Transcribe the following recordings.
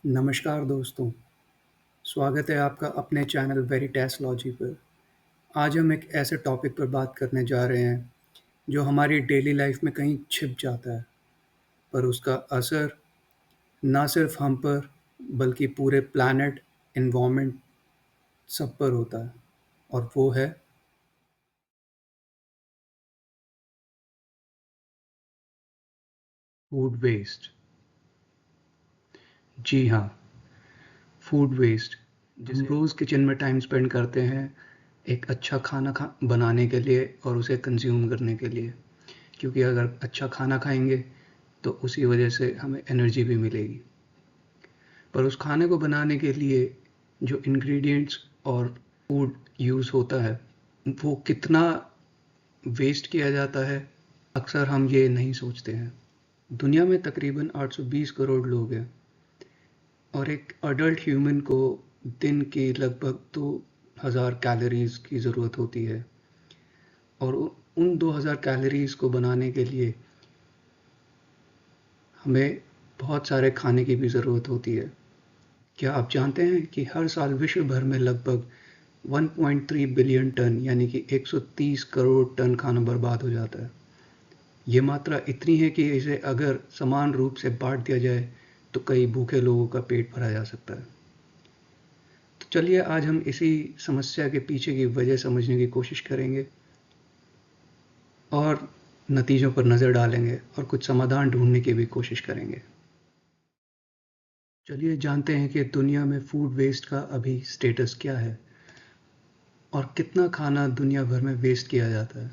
नमस्कार दोस्तों, स्वागत है आपका अपने चैनल वेरिटैसलॉजी पर। आज हम एक ऐसे टॉपिक पर बात करने जा रहे हैं, जो हमारी डेली लाइफ में कहीं छिप जाता है, पर उसका असर ना सिर्फ हम पर, बल्कि पूरे प्लैनेट, एनवायरनमेंट सब पर होता है, और वो है फूड वेस्ट। जी हाँ, फूड वेस्ट। हम रोज़ किचन में टाइम स्पेंड करते हैं एक अच्छा खाना बनाने के लिए और उसे कंज्यूम करने के लिए, क्योंकि अगर अच्छा खाना खाएंगे तो उसी वजह से हमें एनर्जी भी मिलेगी। पर उस खाने को बनाने के लिए जो इंग्रेडिएंट्स और फूड यूज़ होता है, वो कितना वेस्ट किया जाता है, अक्सर हम ये नहीं सोचते हैं। दुनिया में तकरीबन 820 करोड़ लोग हैं, और एक अडल्ट ह्यूमन को दिन की लगभग 2000 कैलोरीज की ज़रूरत होती है, और उन 2000 कैलोरीज को बनाने के लिए हमें बहुत सारे खाने की भी ज़रूरत होती है। क्या आप जानते हैं कि हर साल विश्व भर में लगभग 1.3 बिलियन टन यानी कि 130 करोड़ टन खाना बर्बाद हो जाता है। ये मात्रा इतनी है कि इसे अगर समान रूप से बांट दिया जाए तो कई भूखे लोगों का पेट भरा जा सकता है। तो चलिए आज हम इसी समस्या के पीछे की वजह समझने की कोशिश करेंगे और नतीजों पर नज़र डालेंगे और कुछ समाधान ढूंढने की भी कोशिश करेंगे। चलिए जानते हैं कि दुनिया में फूड वेस्ट का अभी स्टेटस क्या है और कितना खाना दुनिया भर में वेस्ट किया जाता है।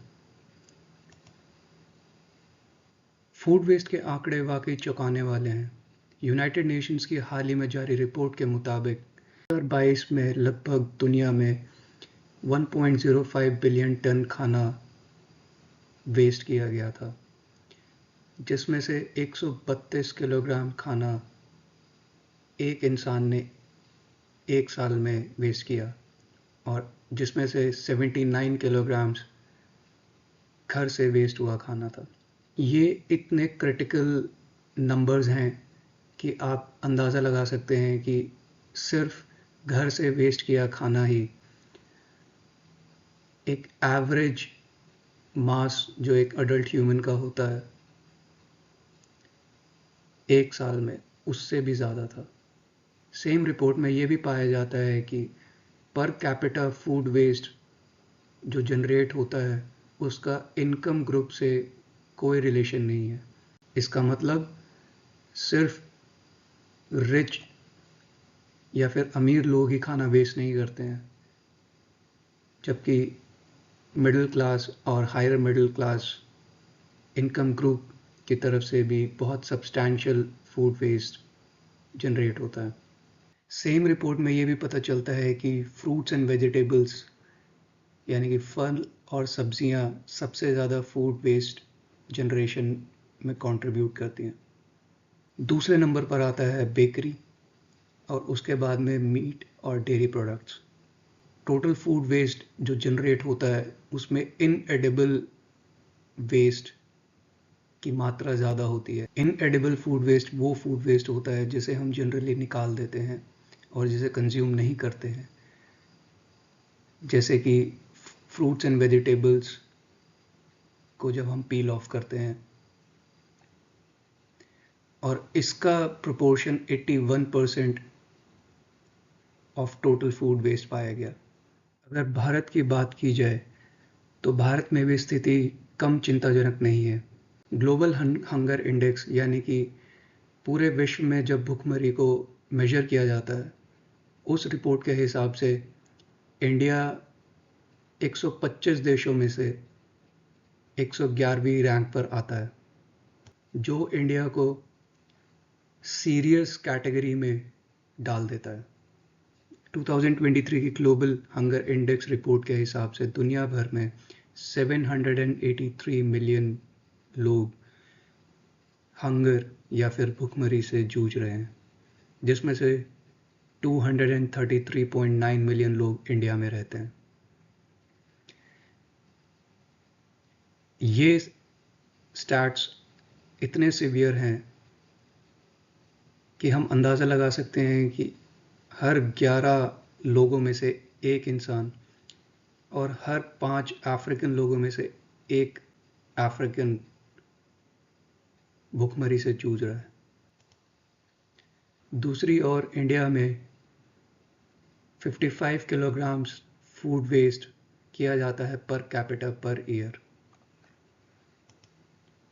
फूड वेस्ट के आंकड़े वाकई चौंकाने वाले हैं। यूनाइटेड नेशंस की हाल ही में जारी रिपोर्ट के मुताबिक 2022 में लगभग दुनिया में 1.05 बिलियन टन खाना वेस्ट किया गया था, जिसमें से 132 किलोग्राम खाना एक इंसान ने एक साल में वेस्ट किया, और जिसमें से 79 किलोग्राम्स घर से वेस्ट हुआ खाना था। ये इतने क्रिटिकल नंबर्स हैं कि आप अंदाज़ा लगा सकते हैं कि सिर्फ घर से वेस्ट किया खाना ही एक एवरेज मास जो एक अडल्ट ह्यूमन का होता है एक साल में, उससे भी ज़्यादा था। सेम रिपोर्ट में ये भी पाया जाता है कि पर कैपिटा फूड वेस्ट जो जनरेट होता है उसका इनकम ग्रुप से कोई रिलेशन नहीं है। इसका मतलब सिर्फ रिच या फिर अमीर लोग ही खाना वेस्ट नहीं करते हैं, जबकि मिडिल क्लास और higher middle class income group की तरफ से भी बहुत सब्सटैंशियल फूड वेस्ट जनरेट होता है। सेम रिपोर्ट में ये भी पता चलता है कि फ्रूट्स एंड वेजिटेबल्स यानी कि फल और सब्जियां सबसे ज़्यादा फूड वेस्ट जनरेशन में कंट्रीब्यूट करती हैं। दूसरे नंबर पर आता है बेकरी, और उसके बाद में मीट और dairy products. Total food waste जो जनरेट होता है उसमें इनएडिबल वेस्ट की मात्रा ज़्यादा होती है। इनएडिबल फूड वेस्ट वो फूड वेस्ट होता है जिसे हम जनरली निकाल देते हैं और जिसे कंज्यूम नहीं करते हैं, जैसे कि फ्रूट्स एंड वेजिटेबल्स को जब हम पील ऑफ करते हैं, और इसका proportion 81% of total food waste पाया गया। अगर भारत की बात की जाए तो भारत में भी स्थिति कम चिंताजनक नहीं है। ग्लोबल हंगर इंडेक्स यानी कि पूरे विश्व में जब भुखमरी को मेजर किया जाता है, उस रिपोर्ट के हिसाब से इंडिया 125 देशों में से 111वीं रैंक पर आता है, जो इंडिया को सीरियस कैटेगरी में डाल देता है। 2023 की ग्लोबल हंगर इंडेक्स रिपोर्ट के हिसाब से दुनिया भर में 783 मिलियन लोग हंगर या फिर भुखमरी से जूझ रहे हैं, जिसमें से 233.9 मिलियन लोग इंडिया में रहते हैं। ये स्टैट्स इतने सिवियर हैं कि हम अंदाज़ा लगा सकते हैं कि हर 11 लोगों में से एक इंसान और हर 5 अफ्रीकन लोगों में से एक अफ्रीकन भुखमरी से जूझ रहा है। दूसरी ओर इंडिया में 55 किलोग्राम्स फूड वेस्ट किया जाता है पर कैपिटा पर ईयर,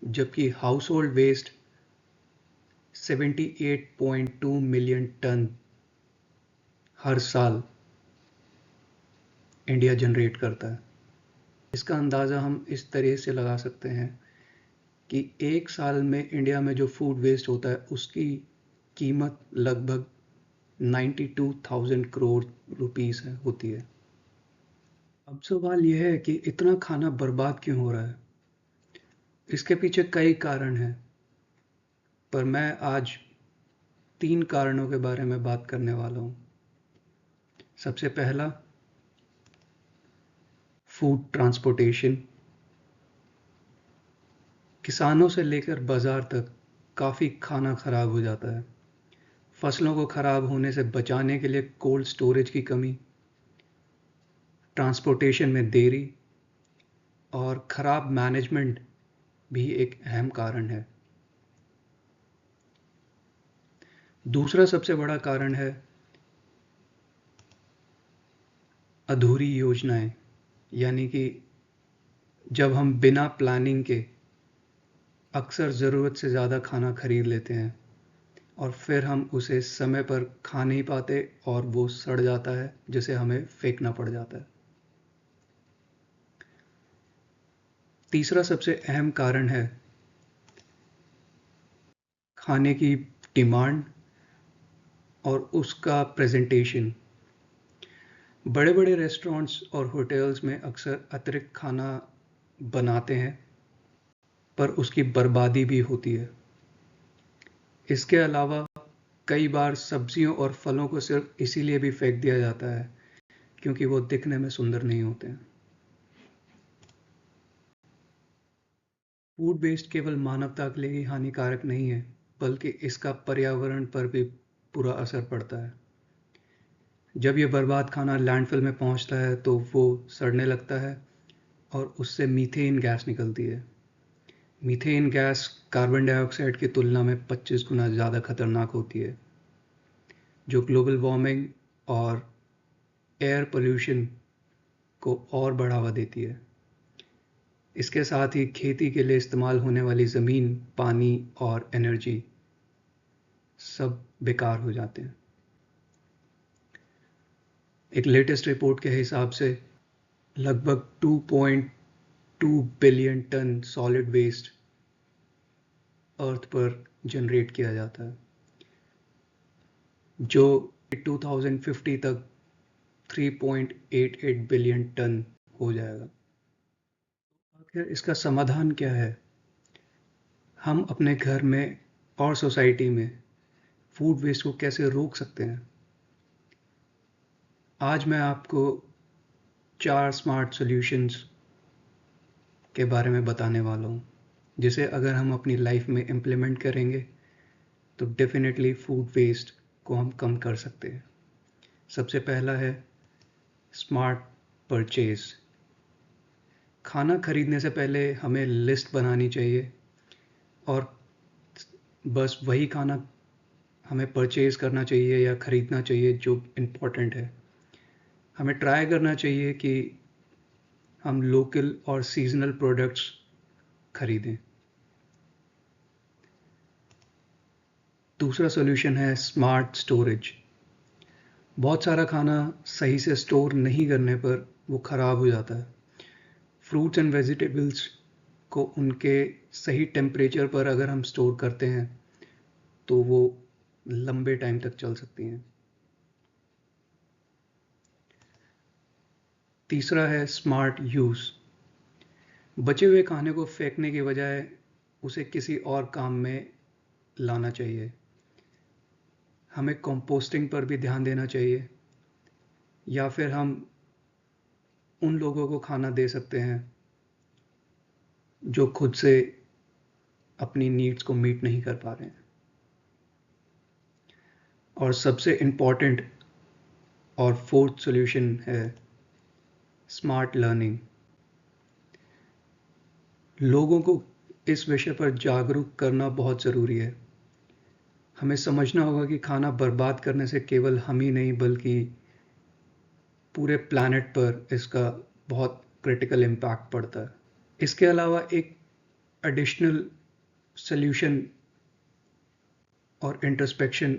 जबकि household waste 78.2 million ton हर साल इंडिया जनरेट करता है। इसका अंदाज़ा हम इस तरह से लगा सकते हैं कि एक साल में इंडिया में जो फूड वेस्ट होता है उसकी कीमत लगभग 92,000 करोड़ रुपीस होती है। अब सवाल यह है कि इतना खाना बर्बाद क्यों हो रहा है। इसके पीछे कई कारण हैं, पर मैं आज 3 कारणों के बारे में बात करने वाला हूँ। सबसे पहला, फूड ट्रांसपोर्टेशन। किसानों से लेकर बाजार तक काफ़ी खाना खराब हो जाता है। फसलों को खराब होने से बचाने के लिए कोल्ड स्टोरेज की कमी, ट्रांसपोर्टेशन में देरी और खराब मैनेजमेंट भी एक अहम कारण है। दूसरा सबसे बड़ा कारण है अधूरी योजनाएं, यानी कि जब हम बिना प्लानिंग के अक्सर ज़रूरत से ज़्यादा खाना खरीद लेते हैं और फिर हम उसे समय पर खा नहीं पाते और वो सड़ जाता है, जिसे हमें फेंकना पड़ जाता है। तीसरा सबसे अहम कारण है खाने की डिमांड और उसका प्रेजेंटेशन। बड़े बड़े रेस्टोरेंट्स और होटल्स में अक्सर अतिरिक्त खाना बनाते हैं, पर उसकी बर्बादी भी होती है। इसके अलावा कई बार सब्जियों और फलों को सिर्फ इसीलिए भी फेंक दिया जाता है क्योंकि वो दिखने में सुंदर नहीं होते हैं। फूड वेस्ट केवल मानवता के लिए ही हानिकारक नहीं है, बल्कि इसका पर्यावरण पर भी बुरा असर पड़ता है। जब ये बर्बाद खाना लैंडफिल में पहुंचता है तो वो सड़ने लगता है और उससे मीथेन गैस निकलती है। मीथेन गैस कार्बन डाइऑक्साइड की तुलना में 25 गुना ज़्यादा खतरनाक होती है, जो ग्लोबल वार्मिंग और एयर पोल्यूशन को और बढ़ावा देती है। इसके साथ ही खेती के लिए इस्तेमाल होने वाली ज़मीन, पानी और एनर्जी सब बेकार हो जाते हैं। एक लेटेस्ट रिपोर्ट के हिसाब से लगभग 2.2 बिलियन टन सॉलिड वेस्ट अर्थ पर जनरेट किया जाता है, जो 2050 तक 3.88 बिलियन टन हो जाएगा। आखिर इसका समाधान क्या है? हम अपने घर में और सोसाइटी में फूड वेस्ट को कैसे रोक सकते हैं? आज मैं आपको 4 स्मार्ट सॉल्यूशंस के बारे में बताने वाला हूँ, जिसे अगर हम अपनी लाइफ में इम्प्लीमेंट करेंगे तो डेफिनेटली फूड वेस्ट को हम कम कर सकते हैं। सबसे पहला है स्मार्ट परचेज। खाना खरीदने से पहले हमें लिस्ट बनानी चाहिए और बस वही खाना हमें परचेज करना चाहिए या ख़रीदना चाहिए जो इम्पोर्टेंट है। हमें ट्राई करना चाहिए कि हम लोकल और सीजनल प्रोडक्ट्स खरीदें। दूसरा सॉल्यूशन है स्मार्ट स्टोरेज। बहुत सारा खाना सही से स्टोर नहीं करने पर वो ख़राब हो जाता है। फ्रूट्स एंड वेजिटेबल्स को उनके सही टेम्परेचर पर अगर हम स्टोर करते हैं तो वो लंबे टाइम तक चल सकती हैं। तीसरा है स्मार्ट यूज़। बचे हुए खाने को फेंकने के बजाय उसे किसी और काम में लाना चाहिए। हमें कंपोस्टिंग पर भी ध्यान देना चाहिए, या फिर हम उन लोगों को खाना दे सकते हैं जो खुद से अपनी नीड्स को मीट नहीं कर पा रहे हैं। और सबसे इम्पॉर्टेंट और फोर्थ सॉल्यूशन है स्मार्ट लर्निंग। लोगों को इस विषय पर जागरूक करना बहुत ज़रूरी है। हमें समझना होगा कि खाना बर्बाद करने से केवल हम ही नहीं बल्कि पूरे प्लैनेट पर इसका बहुत क्रिटिकल इम्पैक्ट पड़ता है। इसके अलावा एक एडिशनल सॉल्यूशन और इंट्रोस्पेक्शन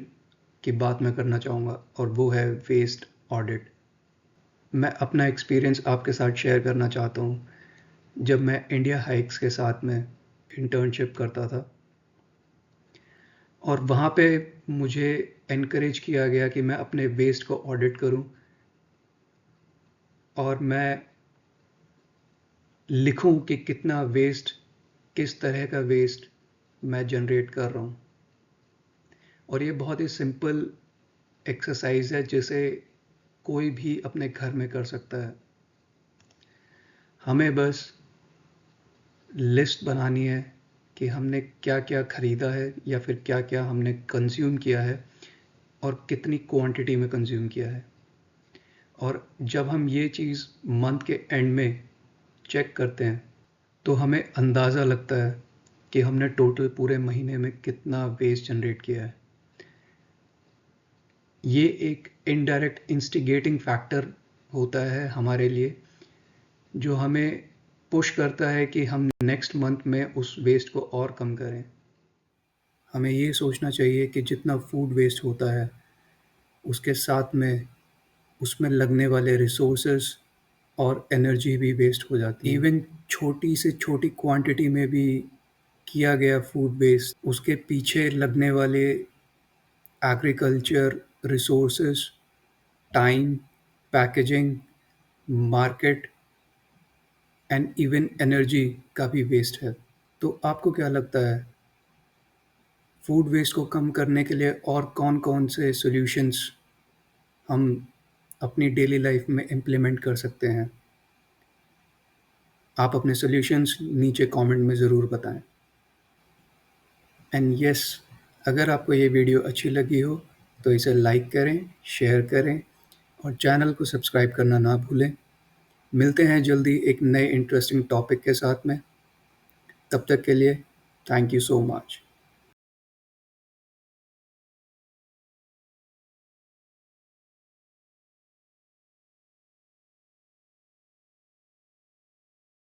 की बात मैं करना चाहूँगा और वो है वेस्ट ऑडिट। मैं अपना एक्सपीरियंस आपके साथ शेयर करना चाहता हूँ। जब मैं इंडिया हाइक्स के साथ में इंटर्नशिप करता था और वहाँ पे मुझे एनकरेज किया गया कि मैं अपने वेस्ट को ऑडिट करूँ और मैं लिखूँ कि कितना वेस्ट, किस तरह का वेस्ट मैं जनरेट कर रहा हूँ। और ये बहुत ही सिंपल एक्सरसाइज है जिसे कोई भी अपने घर में कर सकता है। हमें बस लिस्ट बनानी है कि हमने क्या क्या खरीदा है या फिर क्या क्या हमने कंज्यूम किया है और कितनी क्वांटिटी में कंज्यूम किया है। और जब हम ये चीज़ मंथ के एंड में चेक करते हैं तो हमें अंदाज़ा लगता है कि हमने टोटल पूरे महीने में कितना वेस्ट जनरेट किया है। ये एक इनडायरेक्ट इंस्टिगेटिंग फैक्टर होता है हमारे लिए, जो हमें पुश करता है कि हम नेक्स्ट मंथ में उस वेस्ट को और कम करें। हमें ये सोचना चाहिए कि जितना फूड वेस्ट होता है उसके साथ में उसमें लगने वाले रिसोर्सेज और एनर्जी भी वेस्ट हो जाती है। इवन छोटी से छोटी क्वांटिटी में भी किया गया फूड वेस्ट, उसके पीछे लगने वाले agriculture resources, time, packaging, market and even energy का भी वेस्ट है। तो आपको क्या लगता है, फूड वेस्ट को कम करने के लिए और कौन-कौन से सॉल्यूशंस हम अपनी डेली लाइफ में इम्प्लीमेंट कर सकते हैं? आप अपने सॉल्यूशंस नीचे कमेंट में ज़रूर बताएं। एंड यस, अगर आपको ये वीडियो अच्छी लगी हो तो इसे लाइक करें, शेयर करें और चैनल को सब्सक्राइब करना ना भूलें। मिलते हैं जल्दी एक नए इंटरेस्टिंग टॉपिक के साथ में। तब तक के लिए थैंक यू सो मच।